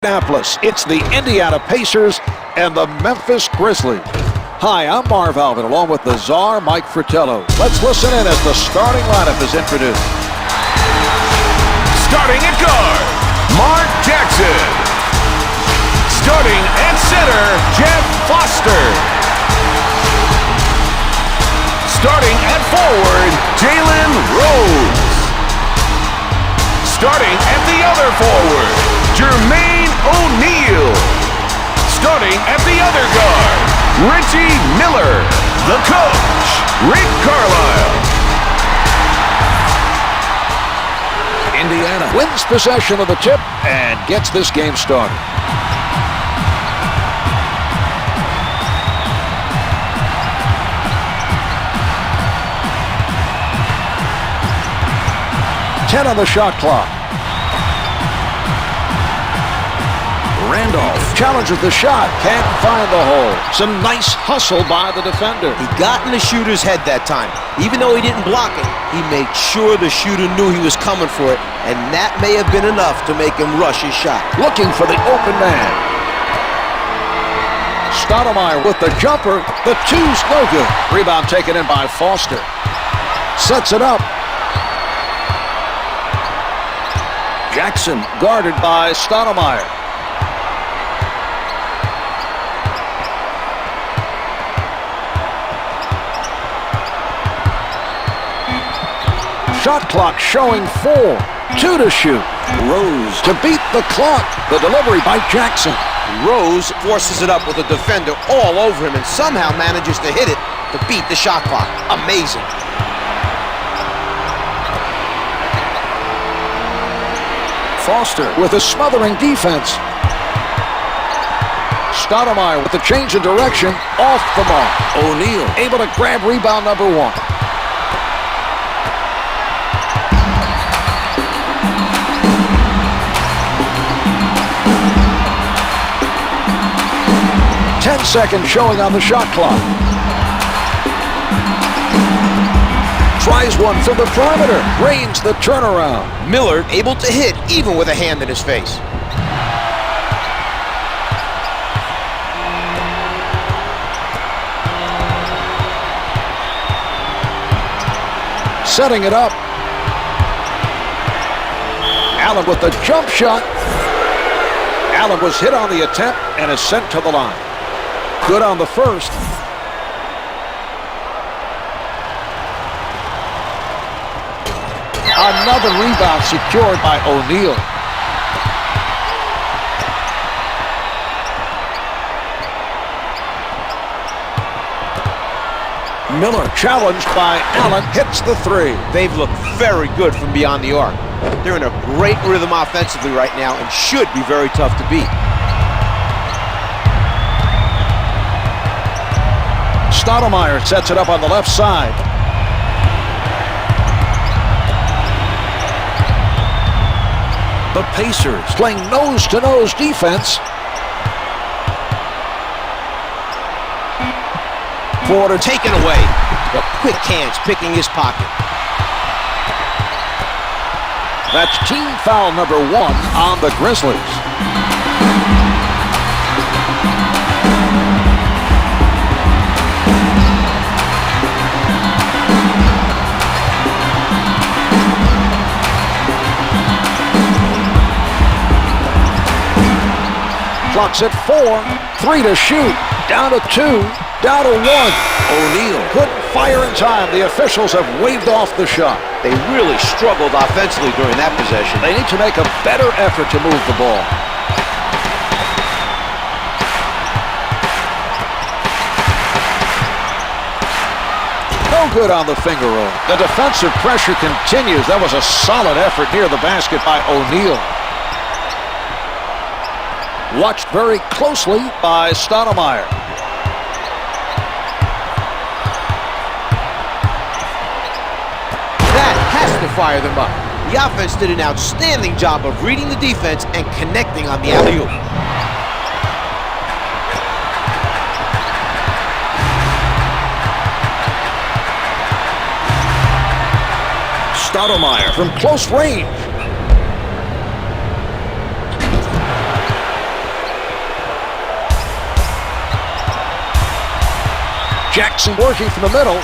Indianapolis. It's the Indiana Pacers and the Memphis Grizzlies. Hi, I'm Marv Alvin, along with the czar, Mike Fratello. Let's listen in as the starting lineup is introduced. Starting at guard, Mark Jackson. Starting at center, Jeff Foster. Starting at forward, Jalen Rose. Starting at the other forward, Jermaine O'Neal. Starting at the other guard, Richie Miller. The coach, Rick Carlisle. Indiana wins possession of the tip and gets this game started. Ten on the shot clock. Randolph challenges the shot, can't find the hole. Some nice hustle by the defender. He got in the shooter's head that time. Even though he didn't block it, he made sure the shooter knew he was coming for it, and that may have been enough to make him rush his shot. Looking for the open man. Stoudamire with the jumper. The two's no good. Rebound taken in by Foster. Sets it up. Jackson guarded by Stoudamire. Shot clock showing 4. 2 to shoot. Rose to beat the clock. The delivery by Jackson. Rose forces it up with a defender all over him and somehow manages to hit it to beat the shot clock. Amazing. Foster with a smothering defense. Stoudamire with the change of direction. Off the mark. O'Neal able to grab rebound number 1. Seconds showing on the shot clock. Tries one from the perimeter. Rains the turnaround. Miller able to hit even with a hand in his face. Setting it up. Allen with the jump shot. Allen was hit on the attempt and is sent to the line. Good on the first. Another rebound secured by O'Neal. Miller challenged by Allen, hits the 3. They've looked very good from beyond the arc. They're in a great rhythm offensively right now and should be very tough to beat. Stoudamire sets it up on the left side. The Pacers playing nose-to-nose defense. Porter taken away. The quick hands picking his pocket. That's team foul number 1 on the Grizzlies. Clock's at 4. 3 to shoot. Down to 2. Down to 1. O'Neal couldn't fire in time. The officials have waved off the shot. They really struggled offensively during that possession. They need to make a better effort to move the ball. No good on the finger roll. The defensive pressure continues. That was a solid effort near the basket by O'Neal. Watched very closely by Stoudamire. That has to fire them up. The offense did an outstanding job of reading the defense and connecting on the alley-oop. Stoudamire from close range. Jackson working from the middle.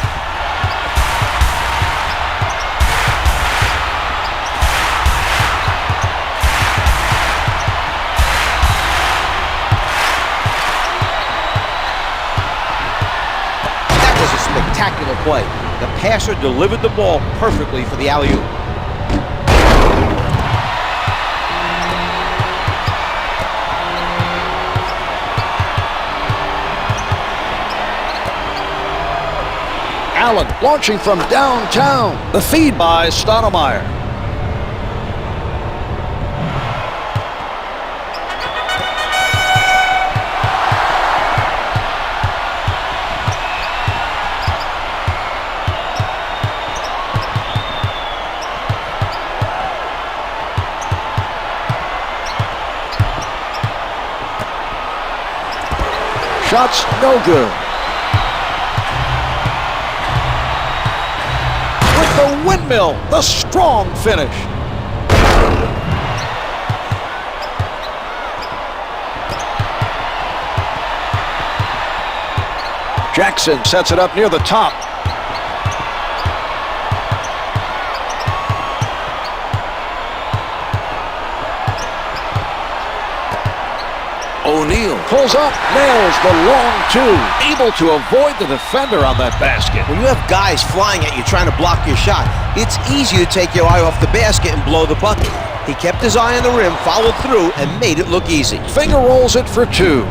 That was a spectacular play. The passer delivered the ball perfectly for the alley-oop. Allen launching from downtown. The feed by Stoudamire. Shots no good. The windmill, the strong finish. Jackson sets it up near the top. O'Neal pulls up, nails the long two. Able to avoid the defender on that basket. When you have guys flying at you trying to block your shot, it's easy to take your eye off the basket and blow the bucket. He kept his eye on the rim, followed through, and made it look easy. Finger rolls it for two.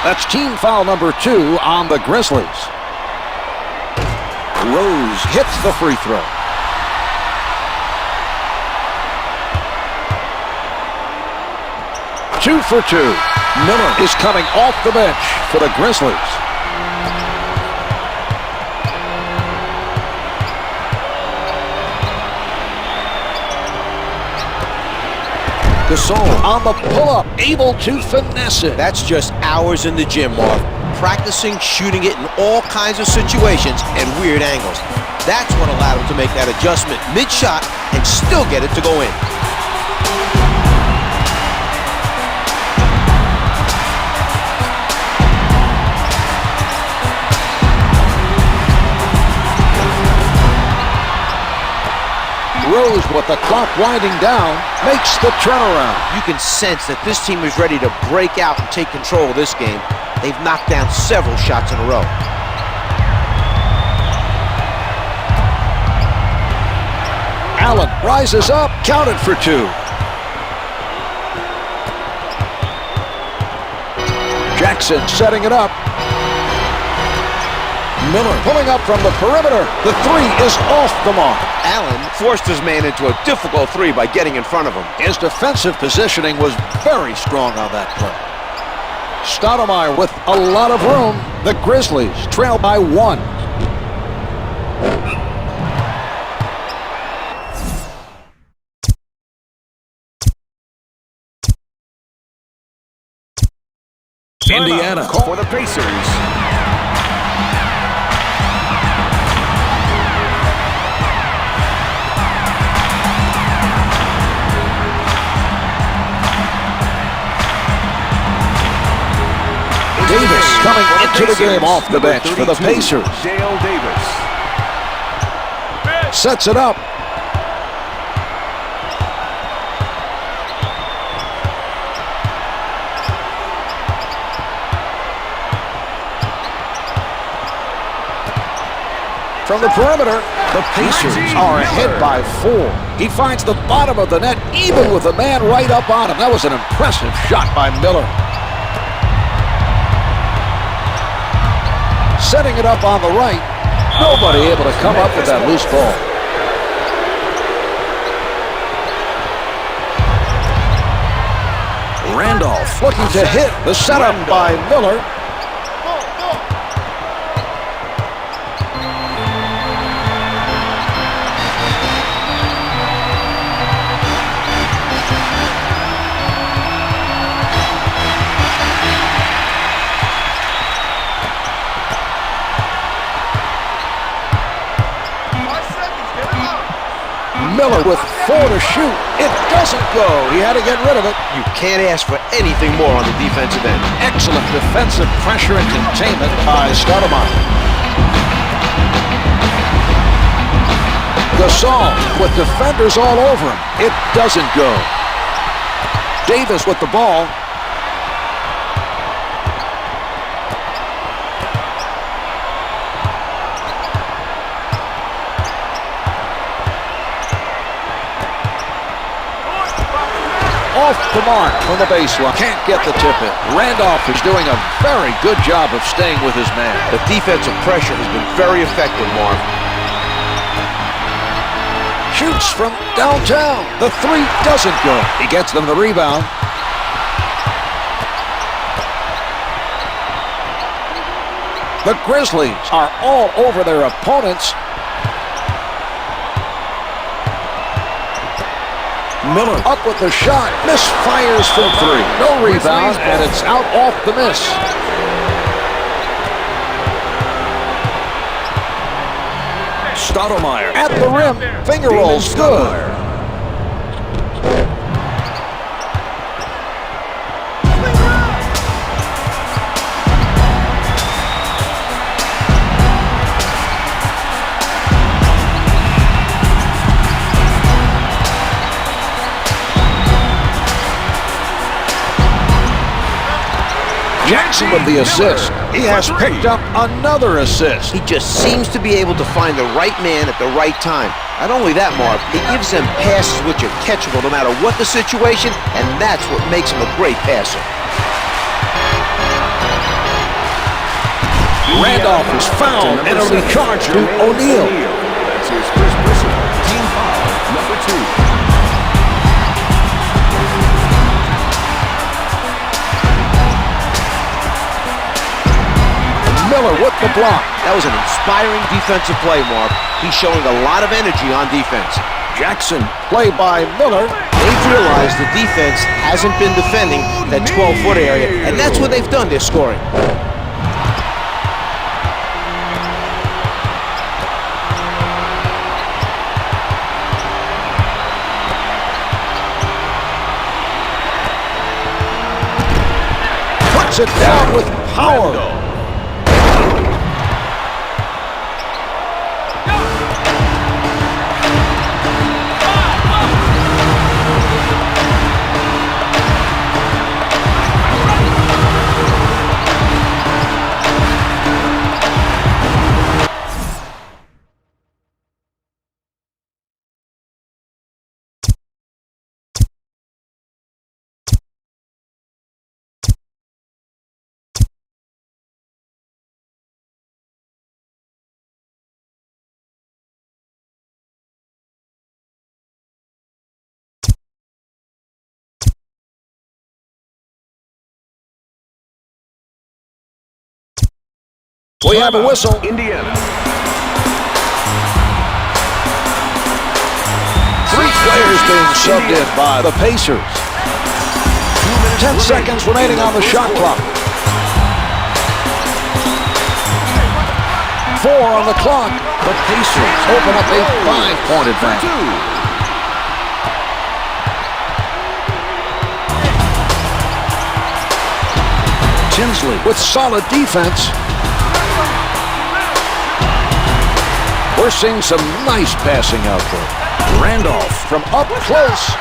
That's team foul number 2 on the Grizzlies. Rose hits the free throw. Two for two. Miller is coming off the bench for the Grizzlies. Gasol on the pull-up, able to finesse it. That's just hours in the gym, Marv. Practicing shooting it in all kinds of situations and weird angles. That's what allowed him to make that adjustment mid-shot and still get it to go in. Rose, with the clock winding down, makes the turnaround. You can sense that this team is ready to break out and take control of this game. They've knocked down several shots in a row. Allen rises up, counted for two. Jackson setting it up. Miller pulling up from the perimeter. The three is off the mark. Allen forced his man into a difficult three by getting in front of him. His defensive positioning was very strong on that play. Stoudamire with a lot of room. The Grizzlies trail by 1. Indiana for the Pacers. Davis coming into the game off the bench for the Pacers. Dale Davis sets it up. From the perimeter, the Pacers are ahead by 4. He finds the bottom of the net, even with a man right up on him. That was an impressive shot by Miller. Setting it up on the right. Nobody able to come up with that loose ball. Randolph looking to hit. The setup by Miller. Miller with 4 to shoot. It doesn't go. He had to get rid of it. You can't ask for anything more on the defensive end. Excellent defensive pressure and containment by Stoudamire. Gasol with defenders all over him. It doesn't go. Davis with the ball. Off the mark from the baseline. Can't get the tip in. Randolph is doing a very good job of staying with his man. The defensive pressure has been very effective, Marv. Shoots from downtown. The 3 doesn't go. He gets them the rebound. The Grizzlies are all over their opponents. Miller up with the shot. Misfires from 3. No rebound, and it's out off the miss. Stoudamire at the rim. Finger rolls good. Jackson with the assist. He has picked up another assist. He just seems to be able to find the right man at the right time. Not only that, Marv, he gives them passes which are catchable no matter what the situation, and that's what makes him a great passer. Randolph is fouled, and it'll be charged to O'Neal. That's his first personal. Team foul, number 2. Miller with the block. That was an inspiring defensive play, Mark. He's showing a lot of energy on defense. Jackson, play by Miller. They've realized the defense hasn't been defending that 12-foot area, and that's what they've done. They're scoring. Puts it down with power. We have a whistle. Indiana. 3 players being subbed in by the Pacers. 10 seconds remaining on the shot clock. 4 on the clock. The Pacers open up a 5-point advantage. Tinsley with solid defense. We're seeing some nice passing out there. Randolph from up close.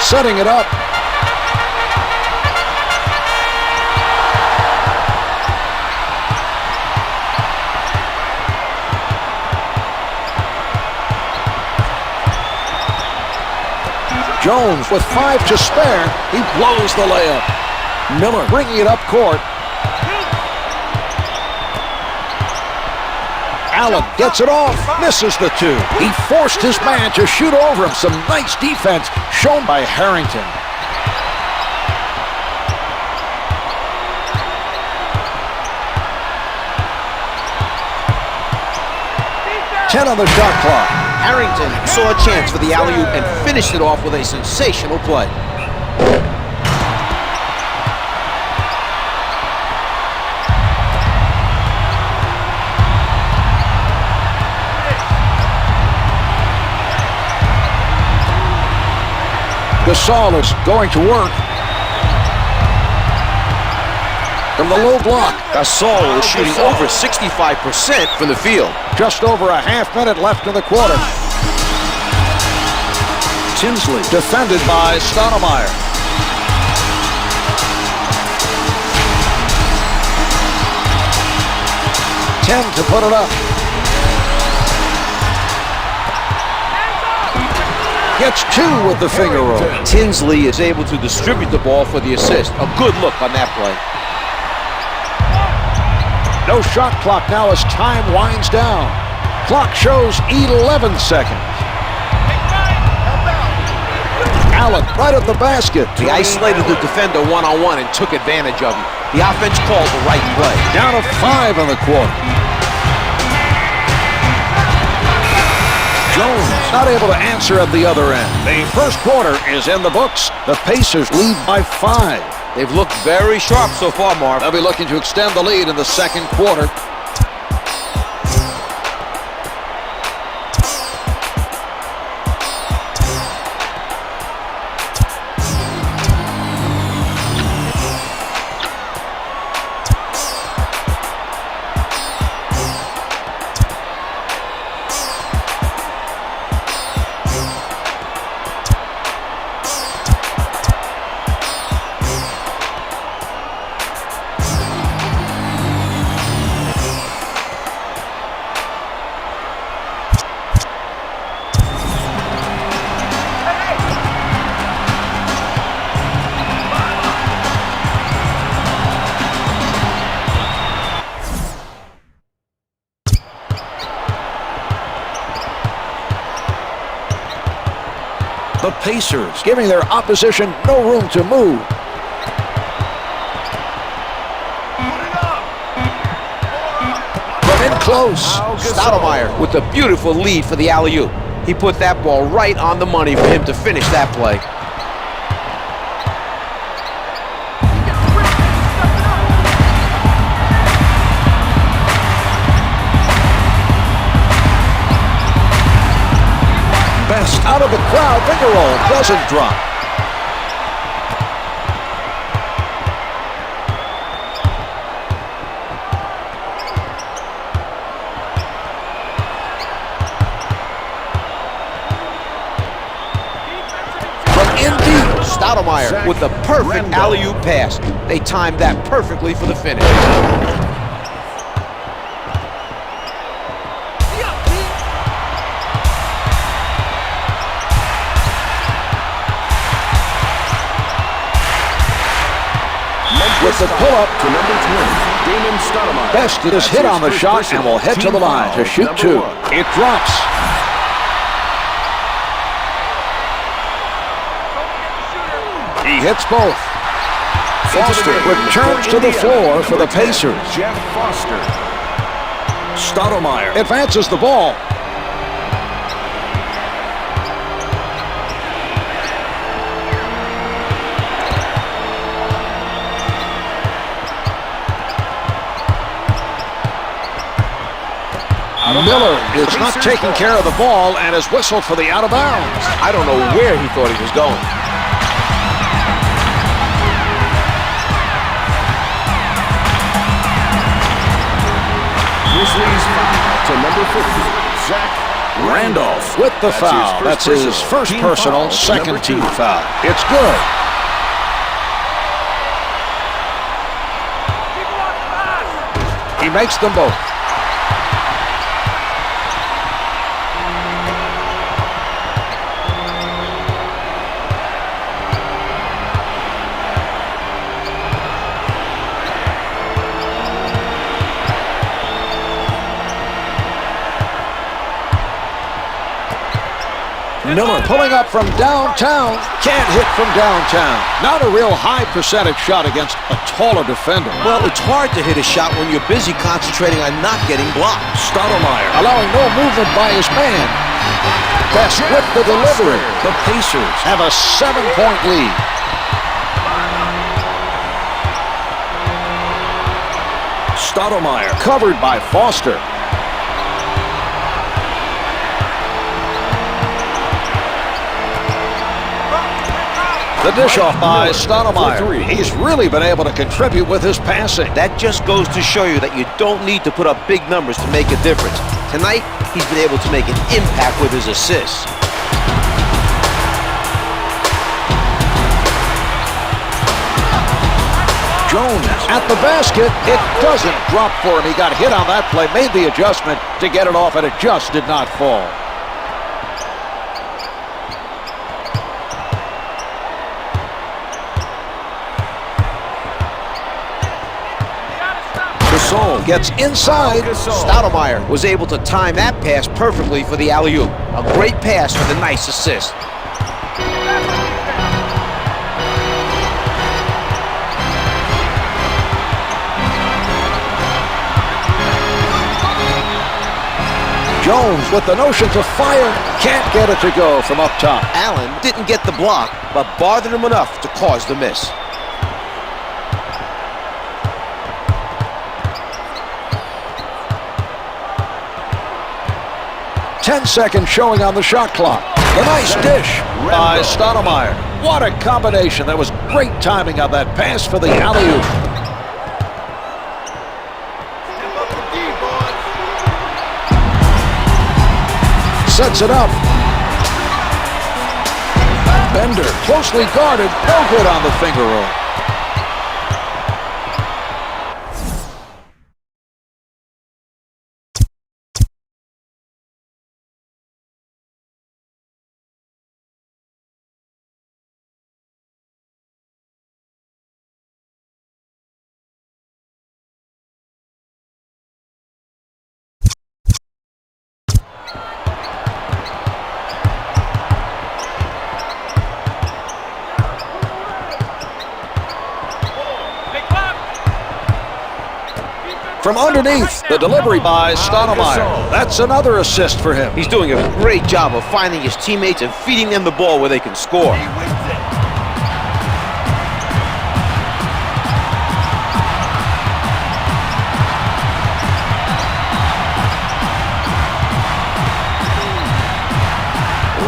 Setting it up. Jones with 5 to spare. He blows the layup. Miller bringing it up court. Allen gets it off, misses the 2. He forced his man to shoot over him. Some nice defense shown by Harrington. 10 on the shot clock. Harrington saw a chance for the alley-oop and finished it off with a sensational play. Gasol is going to work. From the low block. Gasol is shooting over 65% from the field. Just over a half minute left in the quarter. Tinsley defended by Stoudamire. 10 to put it up. Gets 2 with the finger roll. Tinsley is able to distribute the ball for the assist. A good look on that play. No shot clock now as time winds down. Clock shows 11 seconds. Allen right at the basket. He isolated the defender one-on-one and took advantage of him. The offense called the right play. Down to 5 in the quarter. Jones not able to answer at the other end. The first quarter is in the books. The Pacers lead by 5. They've looked very sharp so far, Marv. They'll be looking to extend the lead in the second quarter. The Pacers giving their opposition no room to move. From in close. Stoudamire with a beautiful lead for the alley-oop. He put that ball right on the money for him to finish that play. Best out of the crowd. Finger roll doesn't drop. From in deep. Stoudamire with the perfect alley-oop pass. They timed that perfectly for the finish. With the pull-up to number 20, Damon Stoudamire. Best is hit on the shot and will head to the line to shoot 2. It drops. He hits both. Foster returns to the floor for the Pacers. Jeff Foster. Stoudamire advances the ball. Miller is not taking care of the ball and is whistled for the out of bounds. I don't know where he thought he was going. Grizzlies foul to number 50, Zach Randolph with the foul. That's his first personal, second team foul. It's good. He makes them both. Miller pulling up from downtown. Can't hit from downtown. Not a real high percentage shot against a taller defender. Well, it's hard to hit a shot when you're busy concentrating on not getting blocked. Stoudamire allowing no movement by his man. Best with the delivery. The Pacers have a 7-point lead. Stoudamire covered by Foster. The dish off by Stoudamire. He's really been able to contribute with his passing. That just goes to show you that you don't need to put up big numbers to make a difference. Tonight, he's been able to make an impact with his assists. Jones at the basket. It doesn't drop for him. He got hit on that play, made the adjustment to get it off, and it just did not fall. Gasol gets inside. Stoudamire was able to time that pass perfectly for the alley-oop. A great pass for the nice assist. Jones with the notion to fire. Can't get it to go from up top. Allen didn't get the block, but bothered him enough to cause the miss. Ten-second showing on the shot clock. The nice dish by Stoudamire. What a combination. That was great timing on that pass for the alley-oop. Sets it up. Bender closely guarded. No good on the finger roll. From underneath, the delivery by Stoudamire. That's another assist for him. He's doing a great job of finding his teammates and feeding them the ball where they can score.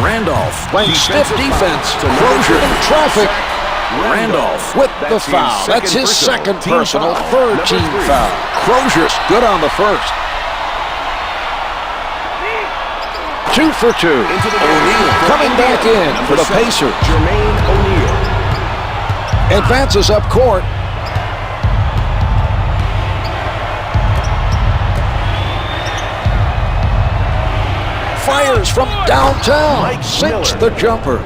Randolph playing stiff defense. Crozier in traffic. Randolph with the foul. That's his second personal, third team foul. Crozier's good on the first. 2 for 2. O'Neal coming back in for the Pacers. Jermaine O'Neal advances up court. Fires from downtown. Sinks the jumper.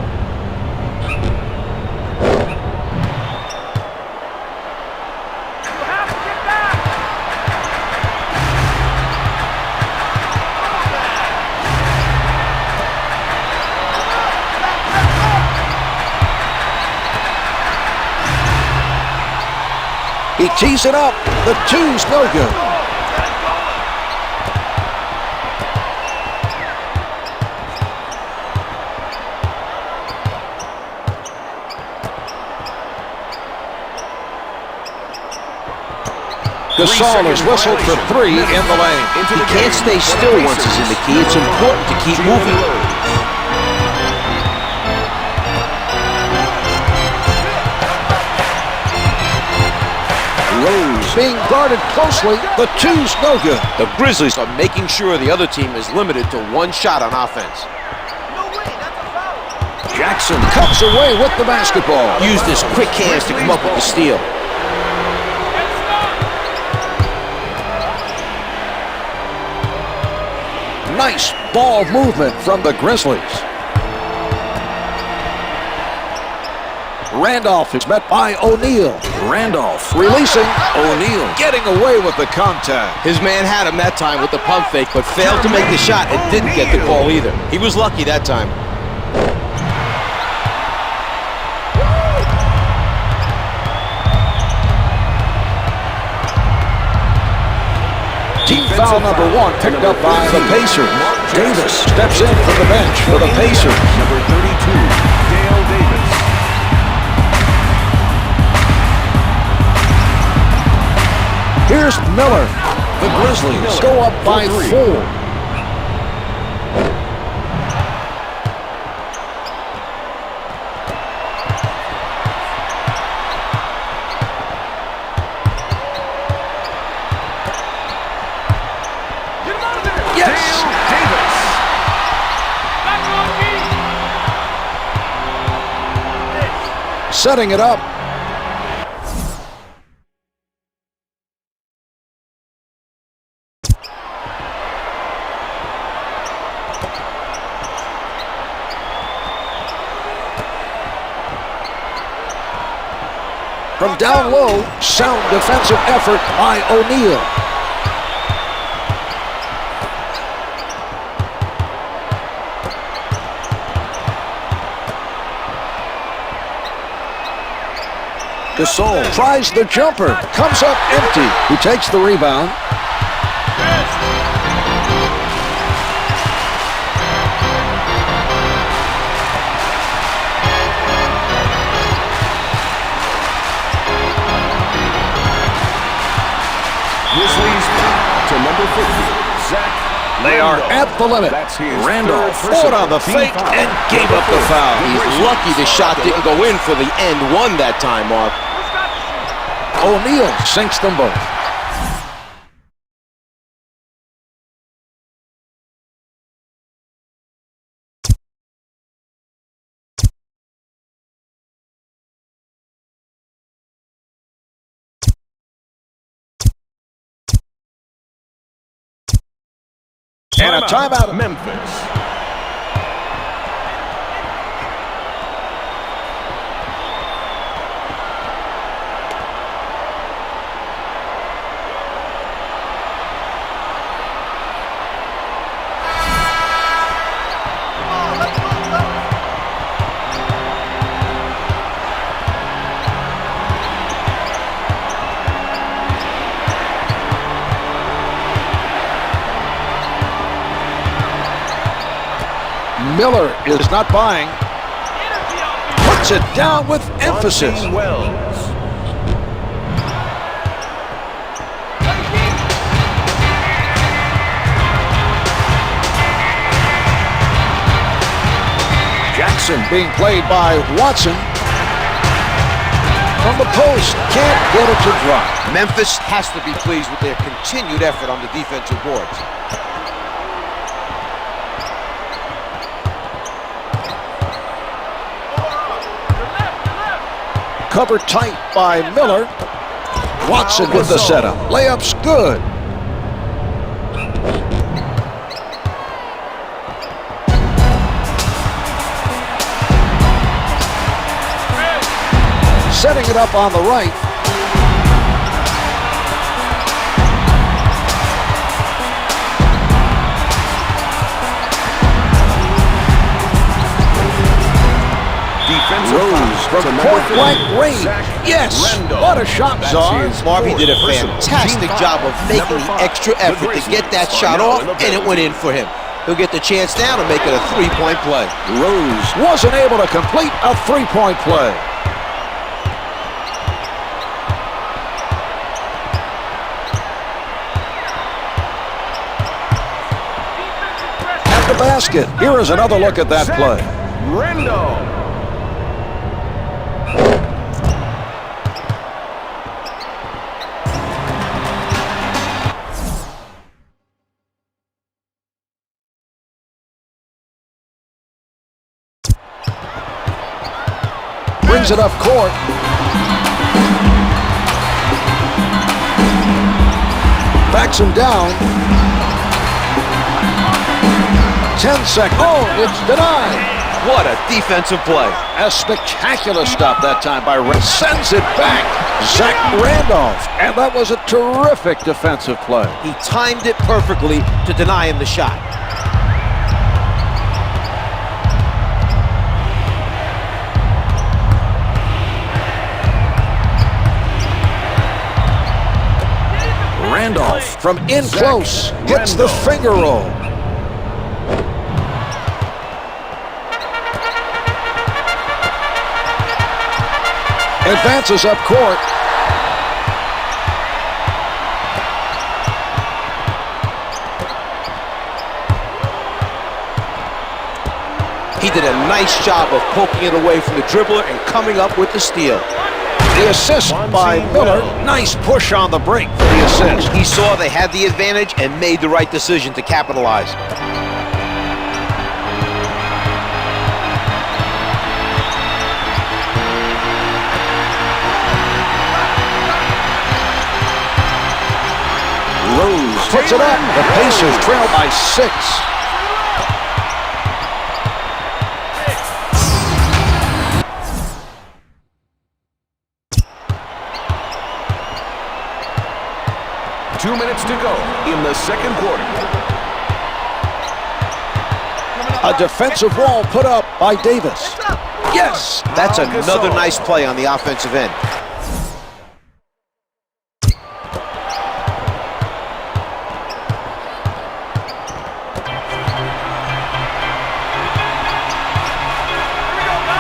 He tees it up. The two's no good. Gasol is whistled for 3 in the lane. He can't stay still once he's in the key. It's important to keep moving. Rose being guarded closely. The two's no good. The Grizzlies are making sure the other team is limited to one shot on offense. Jackson comes away with the basketball. Used his quick hands to come up with the steal. Nice ball movement from the Grizzlies. Randolph is met by O'Neal. Randolph releasing. O'Neal getting away with the contact. His man had him that time with the pump fake, but failed to make the shot and didn't get the ball either. He was lucky that time. Team foul number 1 picked up by the Pacers. Davis steps in from the bench for the Pacers. Number 32, Dale Davis. Here's Miller. The Grizzlies go up by 4. Yes! Davis. Setting it up. From down low, sound defensive effort by O'Neal. Gasol tries the jumper, comes up empty. He takes the rebound. Grizzlies to number 50, Zach. They are at the limit. Randolph fought on the fake and gave up the foul. He's lucky the shot didn't go in for the end one that time, Mark. O'Neal sinks them both. And a timeout. Memphis. Miller is not buying. Puts it down with emphasis. Wells. Jackson being played by Watson. From the post, can't get it to drop. Memphis has to be pleased with their continued effort on the defensive boards. Covered tight by Miller. Watson with the setup. Layup's good. Setting it up on the right. Rose from point-blank range. Yes, what a shot, Czar. Marvy did a fantastic job of making the extra effort to get that shot off, and it went in for him. He'll get the chance now to make it a three-point play. Rose wasn't able to complete a three-point play. At the basket. Here is another look at that play. Randolph. Brings it up court. Backs him down. 10 seconds. Oh, it's denied. What a defensive play. A spectacular stop that time by Randolph. Sends it back. Zach Randolph. And that was a terrific defensive play. He timed it perfectly to deny him the shot. Randolph from in close hits the finger roll. Advances up court. He did a nice job of poking it away from the dribbler and coming up with the steal. The assist by Miller. Nice push on the break for the assist. He saw they had the advantage and made the right decision to capitalize. Rose puts it up. The Pacers trail by 6. Two minutes to go in the second quarter. A defensive wall put up by Davis. Yes! That's another nice play on the offensive end.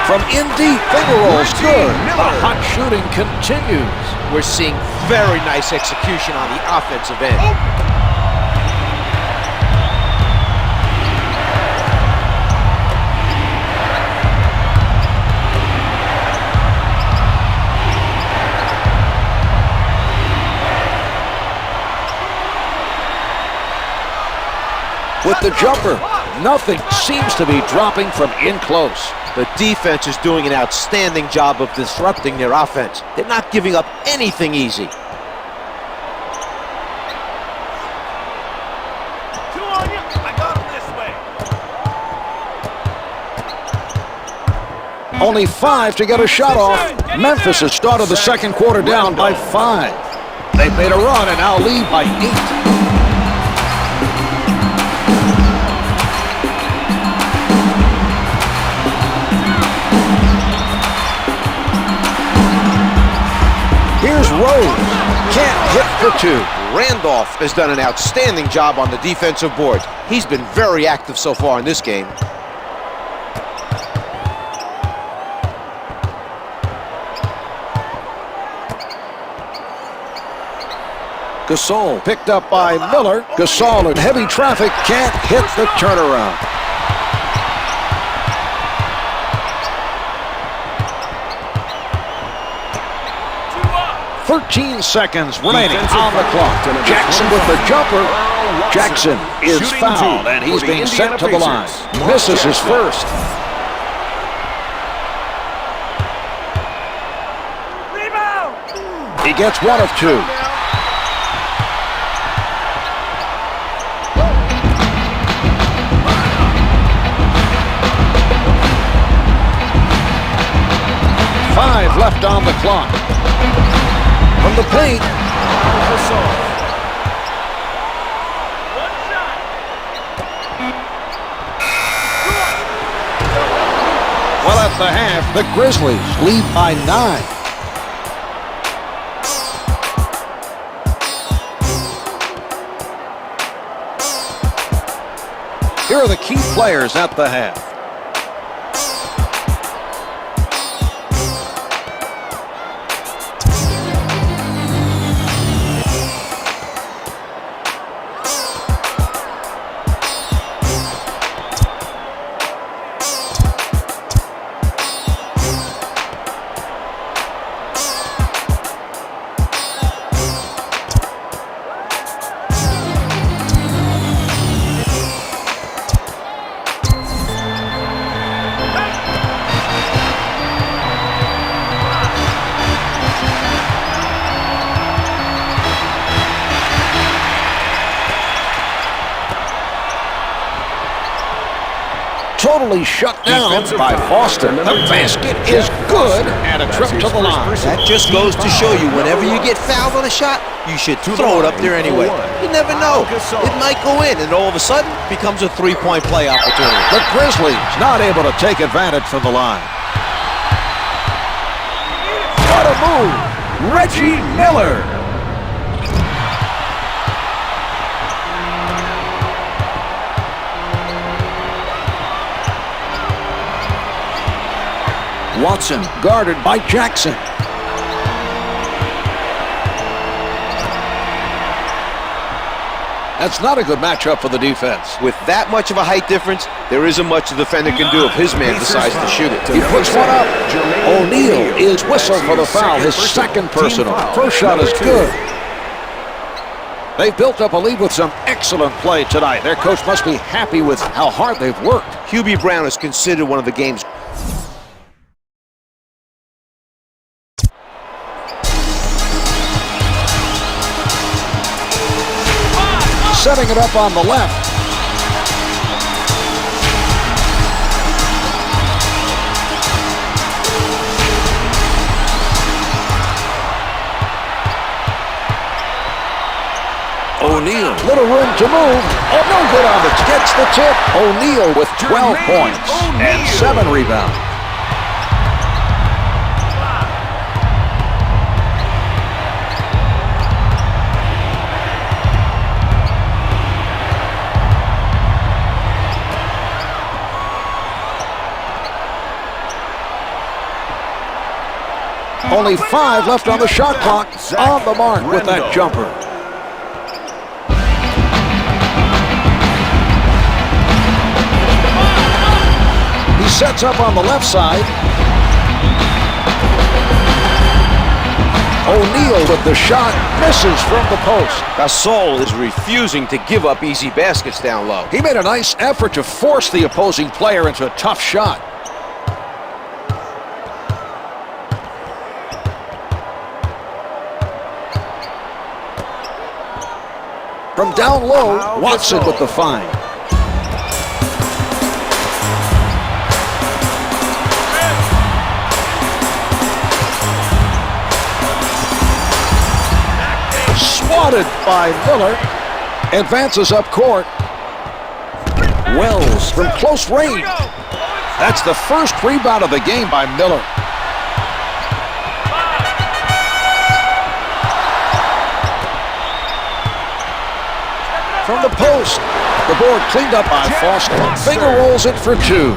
From in deep, finger rolls good. The hot shooting continues. We're seeing very nice execution on the offensive end. With the jumper, nothing seems to be dropping from in close. The defense is doing an outstanding job of disrupting their offense. They're not giving up anything easy. Only 5 to get a shot off. Memphis has started the second quarter down by 5. They've made a run and now lead by 8. Here's Rose. Can't hit for 2. Randolph has done an outstanding job on the defensive boards. He's been very active so far in this game. Gasol picked up by Miller. Gasol in heavy traffic can't hit the turnaround. 13 seconds remaining on the clock. Jackson with the jumper. Jackson is fouled, and he's being sent to the line. Misses his first. He gets 1 of 2. Five left on the clock. From the paint. Well, at the half, the Grizzlies lead by 9. Here are the key players at the half. Totally shut down by Foster. The basket is good and a trip to the line. That just goes to show you whenever you get fouled on a shot, you should throw it up there anyway. You never know. It might go in and all of a sudden becomes a three-point play opportunity. The Grizzlies not able to take advantage from the line. What a move. Reggie Miller. Watson guarded by Jackson. That's not a good matchup for the defense. With that much of a height difference, there isn't much the defender can do if his man decides to shoot it. He puts one up. O'Neal is whistled for the foul, his second personal. First shot is good. They've built up a lead with some excellent play tonight. Their coach must be happy with how hard they've worked. Hubie Brown is considered one of the game's setting it up on the left. O'Neal, little room to move. Oh, no good on it. Gets the tip. O'Neal with 12 points and 7 rebounds. Only 5 left on the shot clock. On the mark with that jumper. He sets up on the left side. O'Neal with the shot. Misses from the post. Gasol is refusing to give up easy baskets down low. He made a nice effort to force the opposing player into a tough shot. From down low, Watson with the find. Swatted by Miller. Advances up court. Wells from close range. That's the first rebound of the game by Miller. From the post, the board cleaned up by Foster. Finger rolls it for 2.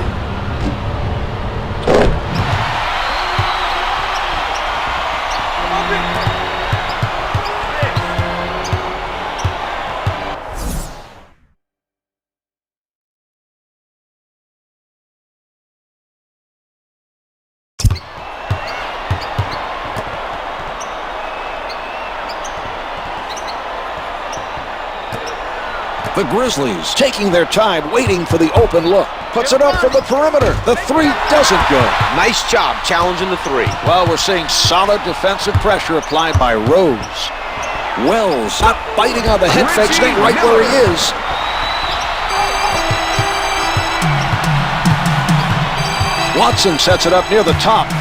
The Grizzlies taking their time, waiting for the open look. Puts it up from the perimeter. The 3 doesn't go. Nice job challenging the 3. Well, we're seeing solid defensive pressure applied by Rose. Wells not biting on the head fake, staying right where he is. Watson sets it up near the top.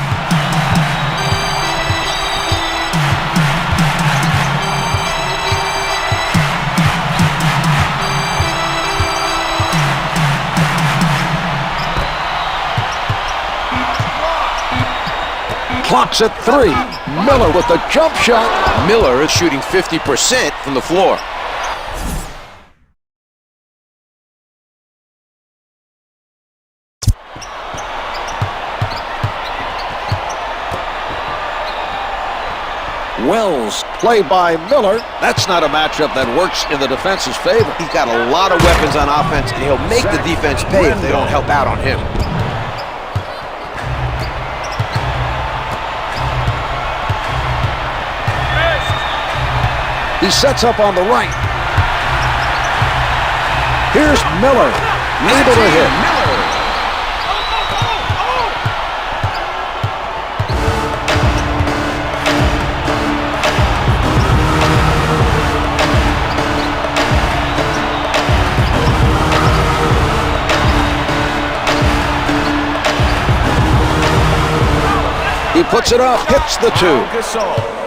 Clock's at 3. Miller with the jump shot. Miller is shooting 50% from the floor. Wells, play by Miller. That's not a matchup that works in the defense's favor. He's got a lot of weapons on offense, and he'll make the defense pay if they don't help out on him. He sets up on the right. Here's Miller, able to hit. He puts it up, hits the 2. Gasol.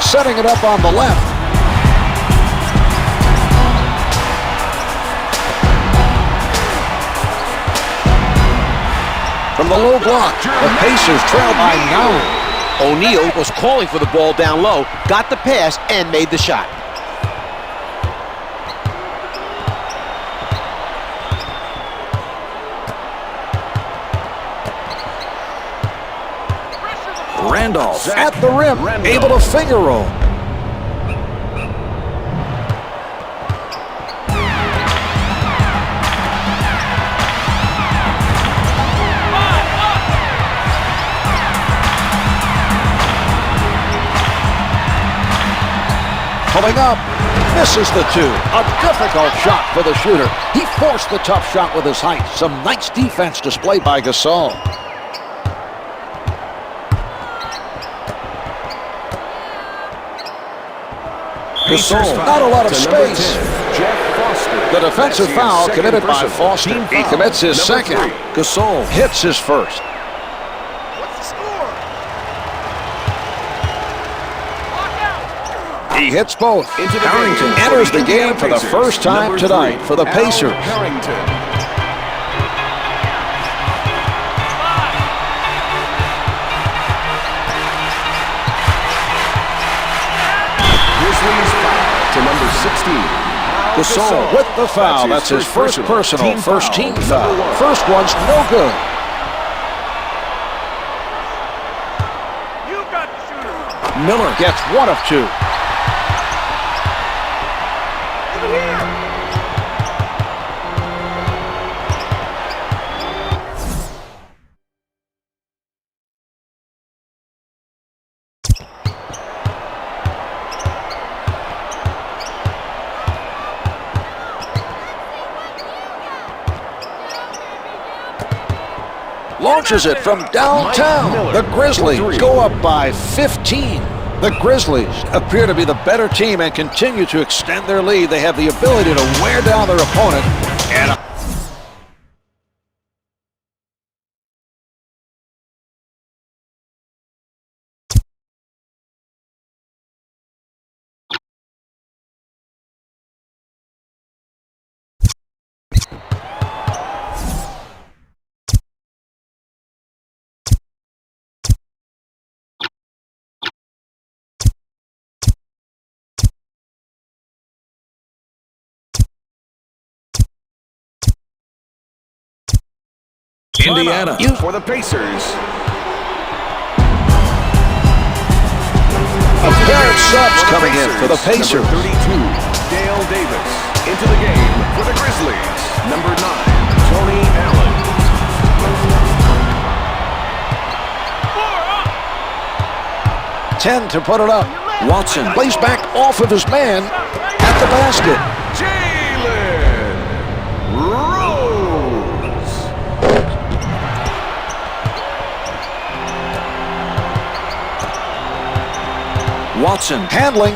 Setting it up on the left. From the low block, the Pacers trail by 9. O'Neal was calling for the ball down low, got the pass, and made the shot. Randolph at the rim, able to finger roll. Pulling up, misses the two. A difficult shot for the shooter. He forced the tough shot with his height. Some nice defense displayed by Gasol. Gasol, not a lot of space. The defensive foul committed by Foster. He commits his second. Gasol hits his first. He hits both. Harrington enters the game for the first time tonight for the Pacers. Grizzlies foul to number 16. Gasol with the foul. That's his first personal, first team foul. First one's no good. Miller gets one of two. Launches it from downtown. The Grizzlies go up by 15. The Grizzlies appear to be the better team and continue to extend their lead. They have the ability to wear down their opponent. And Indiana for the Pacers. a pair of subs coming in for the Pacers. Number 32, Dale Davis. Into the game for the Grizzlies. Number 9, Tony Allen. 10 to put it up. Watson plays back off of his man at the basket. Jalen Rose. Watson handling.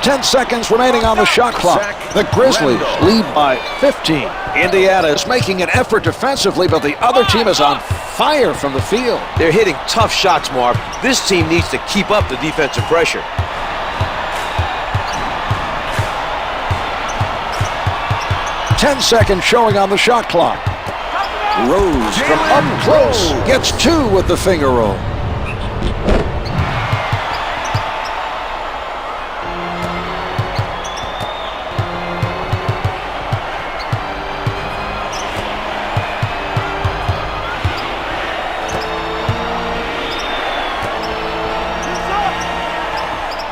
Ten seconds remaining on the shot clock. The Grizzlies lead by 15. Indiana is making an effort defensively, but the other team is on fire from the field. They're hitting tough shots, Marv. This team needs to keep up the defensive pressure. Ten seconds showing on the shot clock. Rose from up close gets two with the finger roll.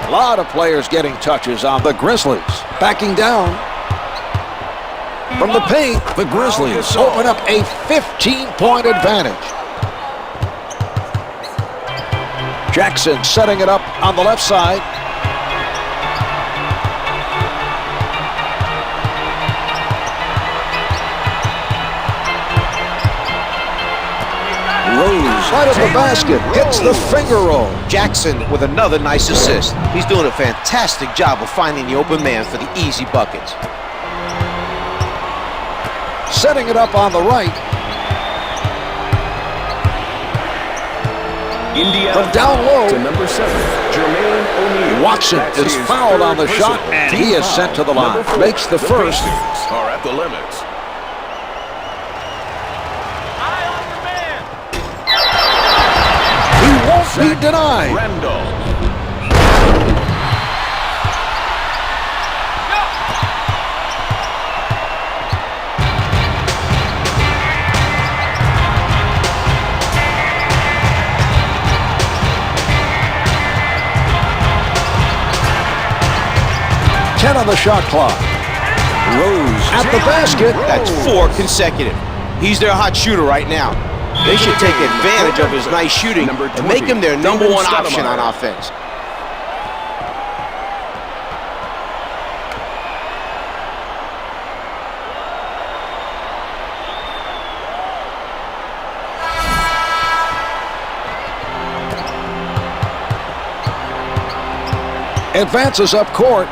A lot of players getting touches on the Grizzlies. Backing down. From the paint, the Grizzlies open up a 15-point advantage. Jackson setting it up on the left side. Rose right at the basket, hits the finger roll. Jackson with another nice assist. He's doing a fantastic job of finding the open man for the easy buckets. Setting it up on the right. Indiana From down low. to number 7, Jermaine O'Neal. Watson is fouled on the shot, and he is sent to the line. Makes the first. Pacers are at the limit. He won't be denied. Randolph. on the shot clock. Rose at the basket. That's 4 consecutive. He's their hot shooter right now. They should take advantage of his nice shooting and make him their number 1 option on offense. Advances up court.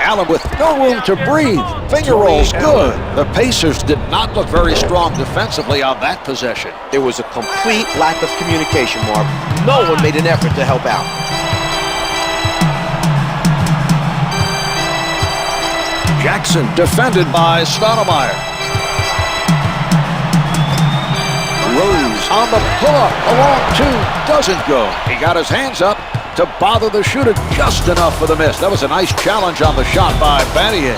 Allen with no room to breathe. Finger rolls good. The Pacers did not look very strong defensively on that possession. There was a complete lack of communication, Mark. No one made an effort to help out. Jackson defended by Stoudamire. Rose on the pull-up, along 2, doesn't go. He got his hands up to bother the shooter just enough for the miss. That was a nice challenge on the shot by Battier.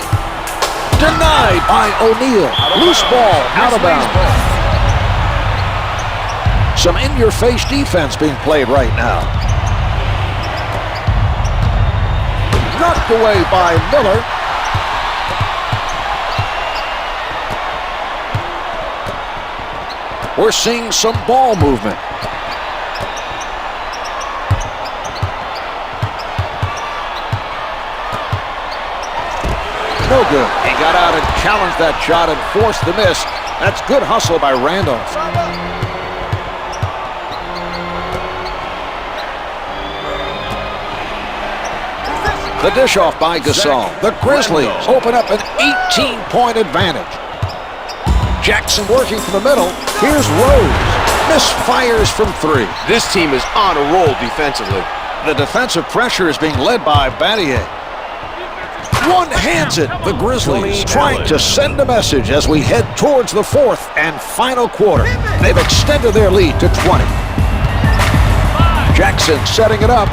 Denied by O'Neal. Loose ball, out of bounds. Some in-your-face defense being played right now. Knocked away by Miller. We're seeing some ball movement. No good. He got out and challenged that shot and forced the miss. That's good hustle by Randolph. The dish off by Gasol. The Grizzlies open up an 18-point advantage. Jackson working from the middle. Here's Rose. Misfires from 3. This team is on a roll defensively. The defensive pressure is being led by Battier. One-hands it. The Grizzlies trying to send a message as we head towards the 4th and final quarter. They've extended their lead to 20. Jackson setting it up.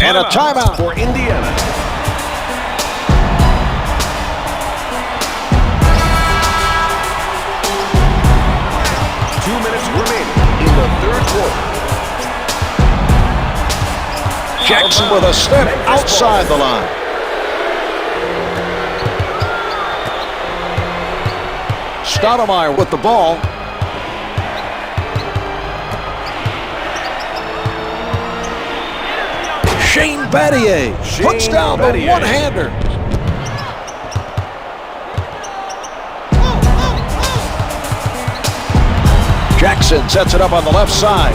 And a timeout for Indiana. Remaining in the 3rd quarter. Jackson with a step outside the line. Stoudamire with the ball. Shane Battier puts down the one-hander. Jackson sets it up on the left side.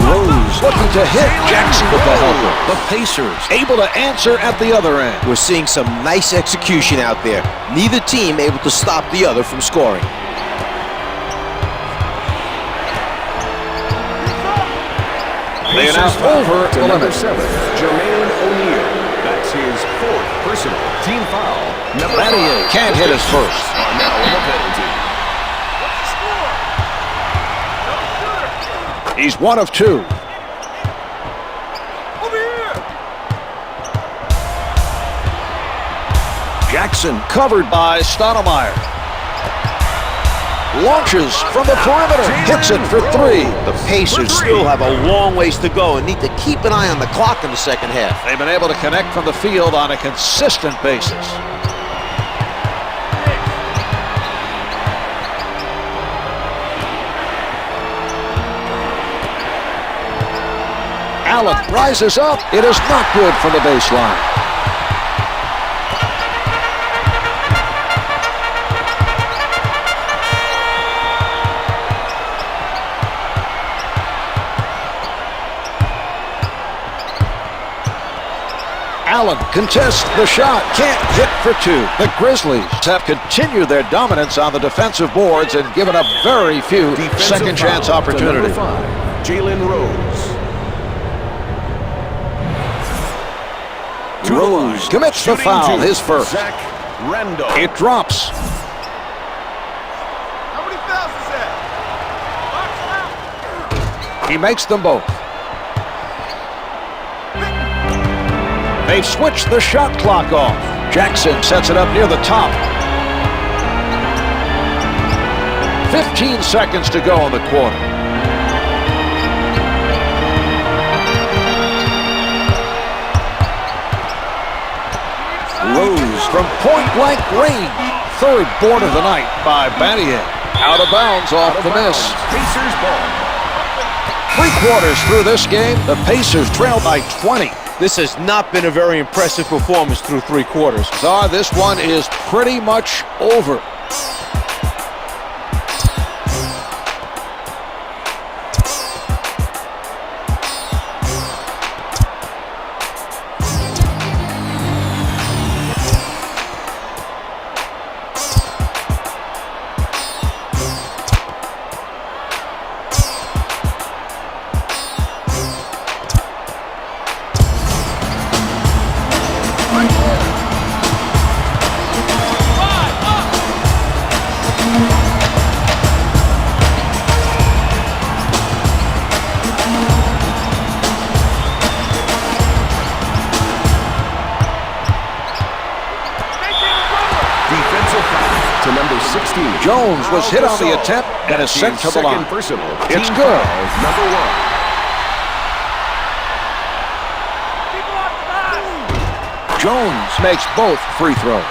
Rose looking to hit Jackson with the helper. The Pacers able to answer at the other end. We're seeing some nice execution out there. Neither team able to stop the other from scoring. They are now over the limit. Jermaine O'Neal. That's his 4th personal team foul. Battier can't hit his first. Now in the penalty. He's 1 of 2. Jackson covered by Stoudamire. Launches from the perimeter, hits it for 3. The Pacers still have a long ways to go and need to keep an eye on the clock in the 2nd half. They've been able to connect from the field on a consistent basis. Allen rises up. It is not good from the baseline. Allen contests the shot, can't hit for 2. The Grizzlies have continued their dominance on the defensive boards and given up very few second chance opportunities. Jalen Rose. Rose commits the foul, his first. Randolph. It drops. How many fouls is that? He makes them both. They've switched the shot clock off. Jackson sets it up near the top. 15 seconds to go in the quarter. Rose from point-blank range. Third board of the night by Battier. Out of bounds off the miss. Pacers ball. 3 quarters through this game, the Pacers trail by 20. This has not been a very impressive performance through 3 quarters. Czar, this one is pretty much over. Jones was hit on the attempt and is sent to the line. It's good. Number 1. Jones makes both free throws.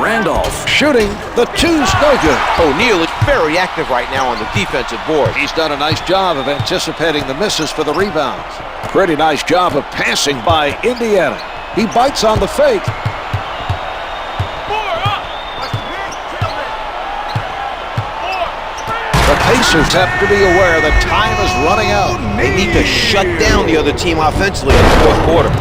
Randolph shooting. The two's no good. O'Neal is very active right now on the defensive board. He's done a nice job of anticipating the misses for the rebounds. Pretty nice job of passing by Indiana. He bites on the fake. The Pacers have to be aware that time is running out. They need to shut down the other team offensively in the 4th quarter.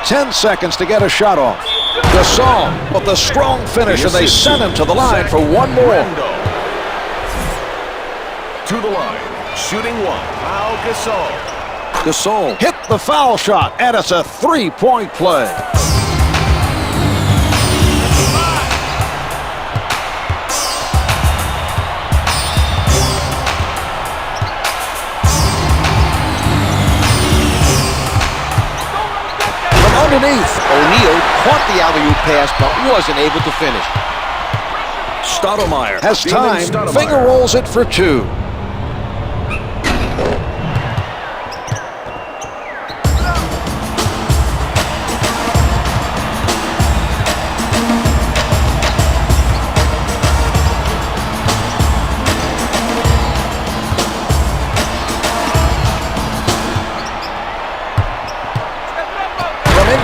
Ten seconds to get a shot off. Gasol with the strong finish, and they send him to the line for one more. To the line, shooting 1. Pau Gasol. Gasol hit the foul shot, and it's a 3-point play. Underneath. O'Neal caught the alley-oop pass but wasn't able to finish. Stoudamire has time, finger rolls it for 2.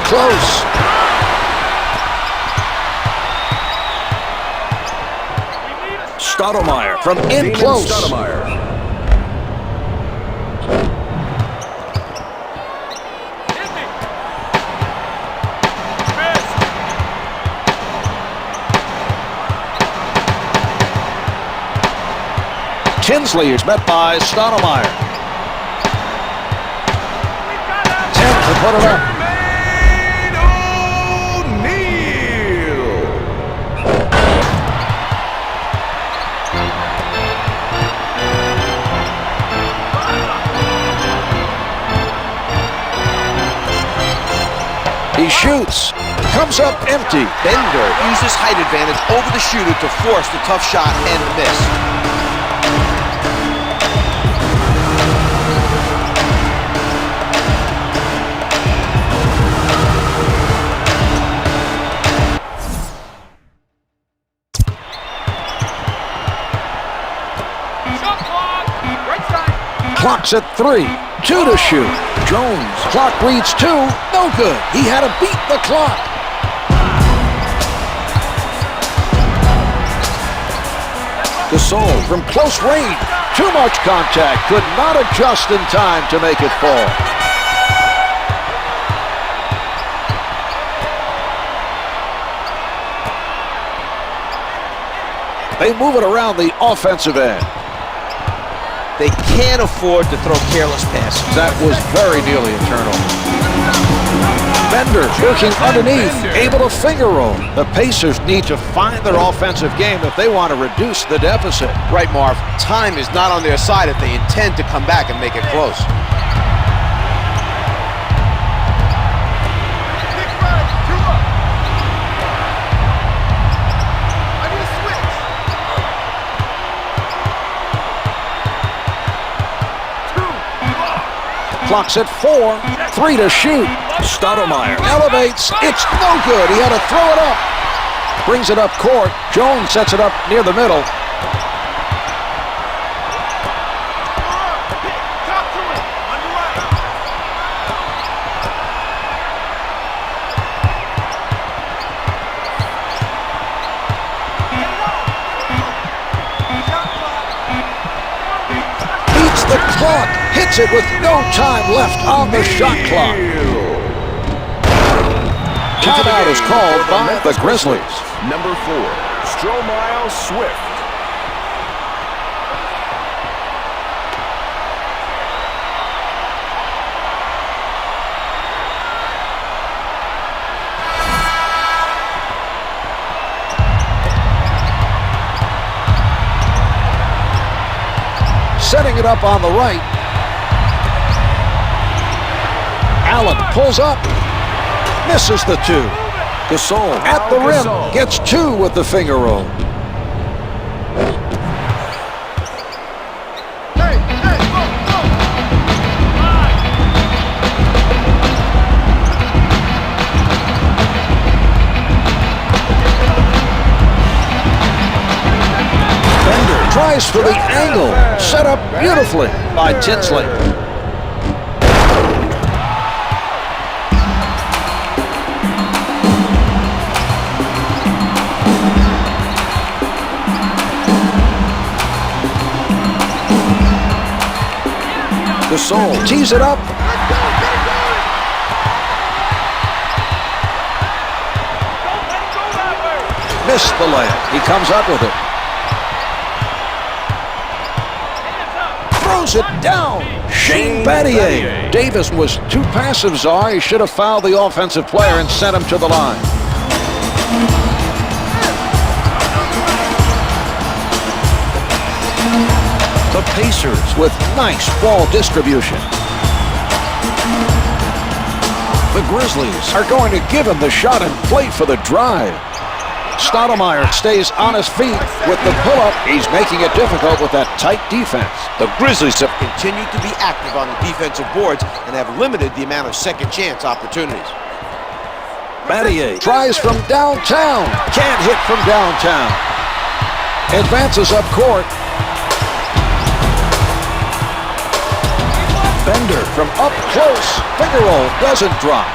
Close. Stoudamire from in close. Stoudamire. Tinsley is met by Stoudamire. 10 to put it up. He shoots, comes up empty. Bender uses height advantage over the shooter to force the tough shot and the miss. Clock's at 3. 2 to shoot. Jones, clock reads 2, no good. He had to beat the clock. Gasol from close range. Too much contact. Could not adjust in time to make it fall. They move it around the offensive end. They can't afford to throw careless passes. That was very nearly a turnover. Bender working underneath, able to finger roll. The Pacers need to find their offensive game if they want to reduce the deficit. Right, Marv. Time is not on their side if they intend to come back and make it close. Clock's at 4, 3 to shoot. Stoudamire elevates, it's no good. He had to throw it up. Brings it up court. Jones sets it up near the middle. Beats the clock. Hits it with no time left on the shot clock. Timeout is called by the Grizzlies. Number 4, Stromile Swift. Setting it up on the right. Allen pulls up, misses the 2. Gasol at the rim, gets 2 with the finger roll. Bender tries for the angle, set up beautifully by Tinsley. Gasol tees it up. Missed the layup. He comes up with it. Throws it down. Shane Battier. Davis was too passive, Czar. He should have fouled the offensive player and sent him to the line. The Pacers with nice ball distribution. The Grizzlies are going to give him the shot and play for the drive. Stoudamire stays on his feet with the pull-up. He's making it difficult with that tight defense. The Grizzlies have continued to be active on the defensive boards and have limited the amount of second-chance opportunities. Battier tries from downtown. Can't hit from downtown. Advances up court. Bender from up close. Finger roll doesn't drop.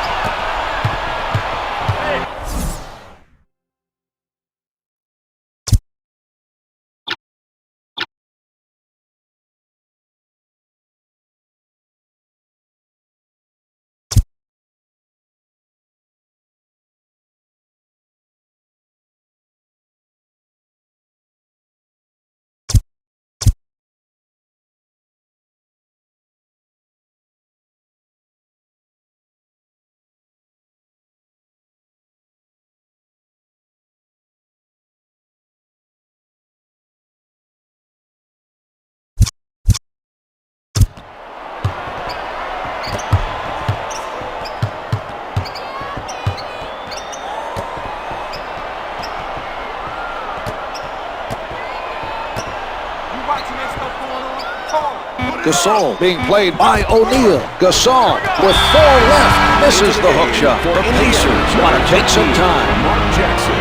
Gasol being played by O'Neal. Gasol with 4 left. Misses the hook shot. The Pacers want to take some time. Mark Jackson.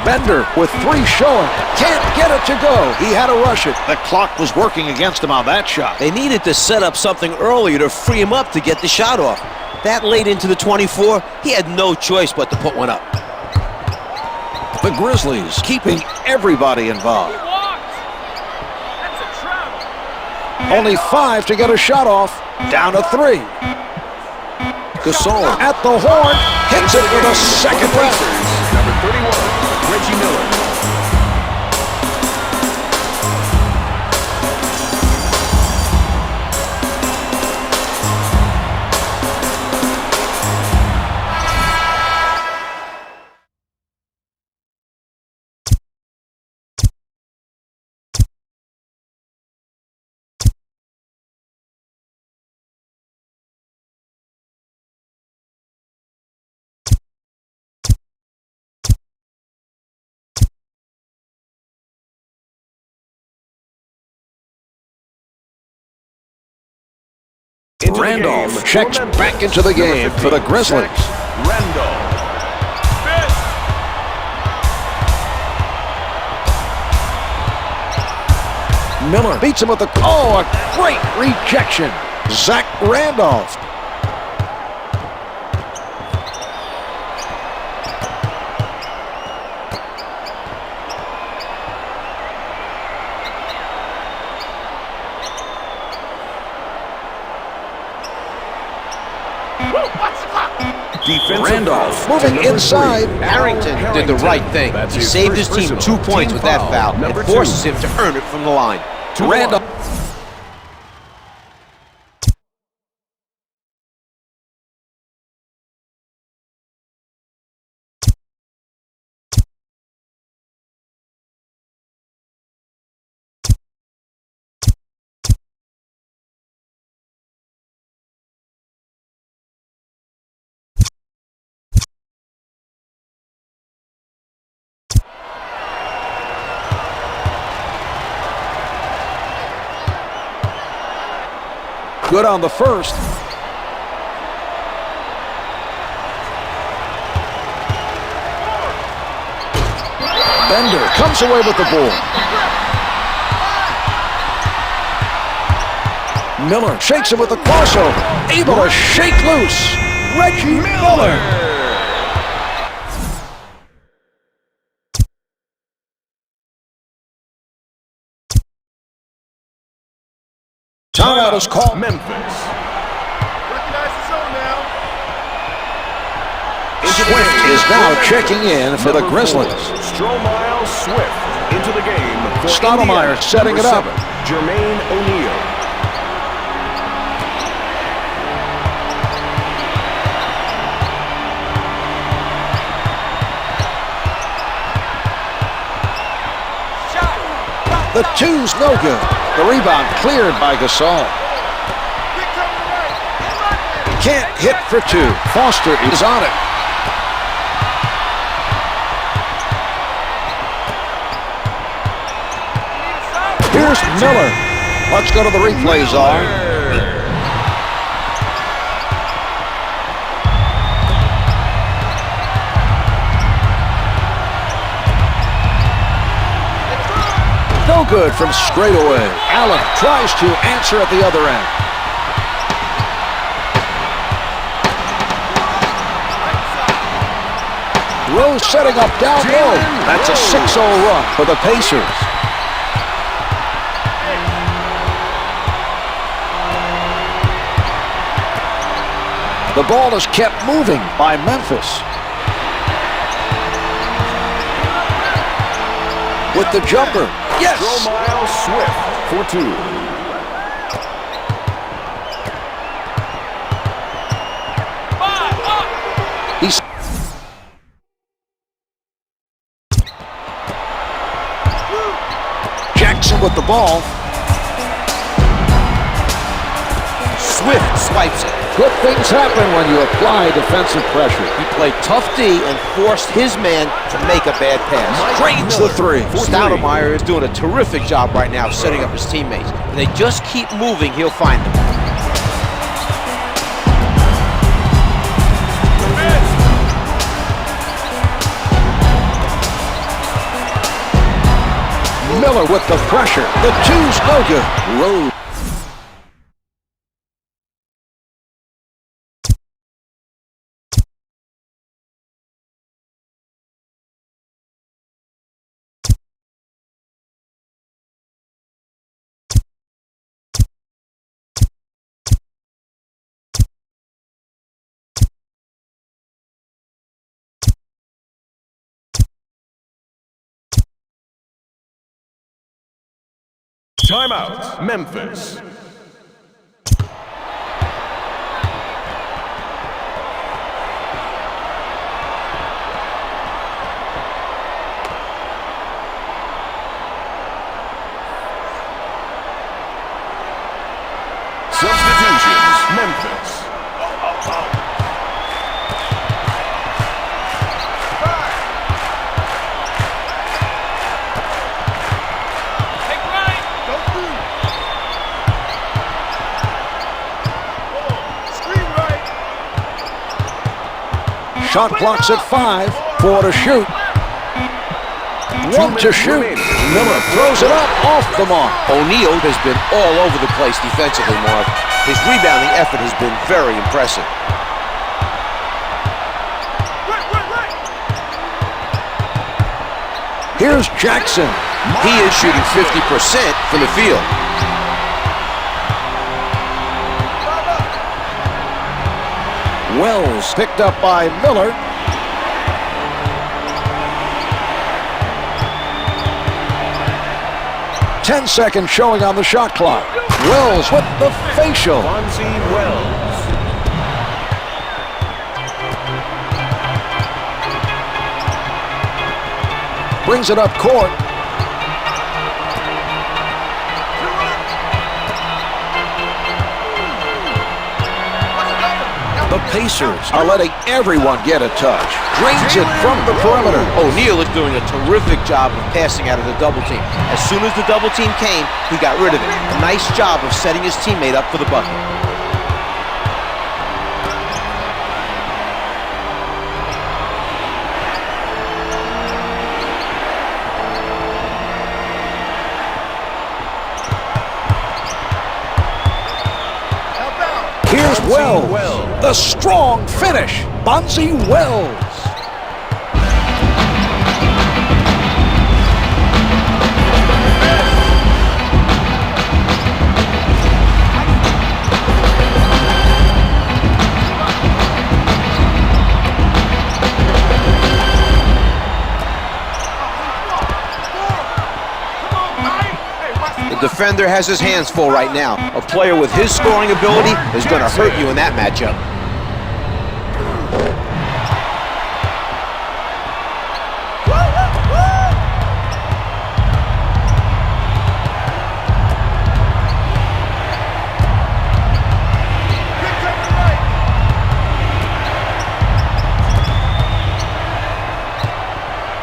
Bender with 3 showing. Can't get it to go. He had to rush it. The clock was working against him on that shot. They needed to set up something earlier to free him up to get the shot off. That late into the 24, he had no choice but to put one up. The Grizzlies keeping everybody involved. Only 5 to get a shot off. Down to 3. Gasol at the horn. Hits it with a second rest. Number 31, Reggie Miller. Randolph checks back into the game for the Grizzlies. Randolph. Miller beats him with the... Oh, a great rejection. Zach Randolph. Randolph moving inside. Harrington did the right thing. He saved his team 2 points with that foul and forces him to earn it from the line. Randolph. Good on the first. Bender comes away with the ball. Miller shakes him with a crossover. Able to shake loose. Reggie Miller. Timeout is called. Memphis. Recognize the zone now. Swift is now checking in for the Grizzlies. Stromile Swift into the game for Stoudamire Indiana. setting it up. Number 7, Jermaine O'Neal. The two's no good. The rebound cleared by Gasol. Can't hit for 2. Foster is on it. Here's Miller. Let's go to the replay zone. No good from straight away. Allen tries to answer at the other end. Rose setting up down low. That's a 6-0 run for the Pacers. The ball is kept moving by Memphis. With the jumper. Yes! Stromile Swift for 2. He's Jackson with the ball. Swift swipes it. Good things happen when you apply defensive pressure. He played tough D and forced his man to make a bad pass. Drains the 3. Stoudamire is doing a terrific job right now setting up his teammates. If they just keep moving, he'll find them. Miller with the pressure. The two's no good. Rose. Timeout, Memphis. Substitutions, Memphis. Shot clock's at 5. 4 to shoot. 1 to shoot. Miller throws it up off the mark. O'Neal has been all over the place defensively, Mark. His rebounding effort has been very impressive. Here's Jackson. He is shooting 50% from the field. Wells picked up by Miller. Ten seconds showing on the shot clock. Wells with the facial. Wells. Brings it up court. The Pacers are letting everyone get a touch. Drains it from the perimeter. O'Neal is doing a terrific job of passing out of the double team. As soon as the double team came, he got rid of it. A nice job of setting his teammate up for the bucket. Here's Wells. The strong finish. Bonzi Wells. The defender has his hands full right now. A player with his scoring ability is going to hurt you in that matchup.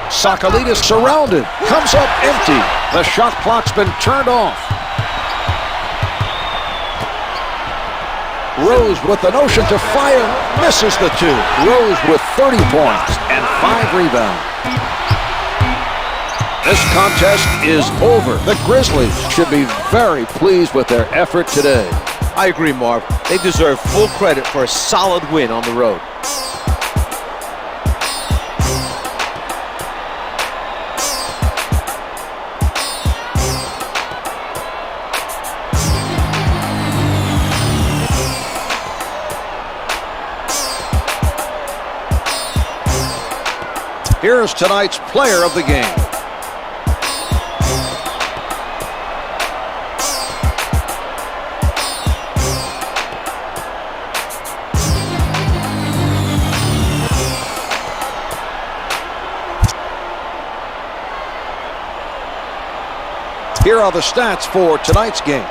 Sakalitis surrounded. Comes up empty. The shot clock's been turned off. Rose with the notion to fire. Misses the two. Rose with 30 points and 5 rebounds. This contest is over. The Grizzlies should be very pleased with their effort today. I agree, Marv. They deserve full credit for a solid win on the road. Here's tonight's player of the game. Here are the stats for tonight's game.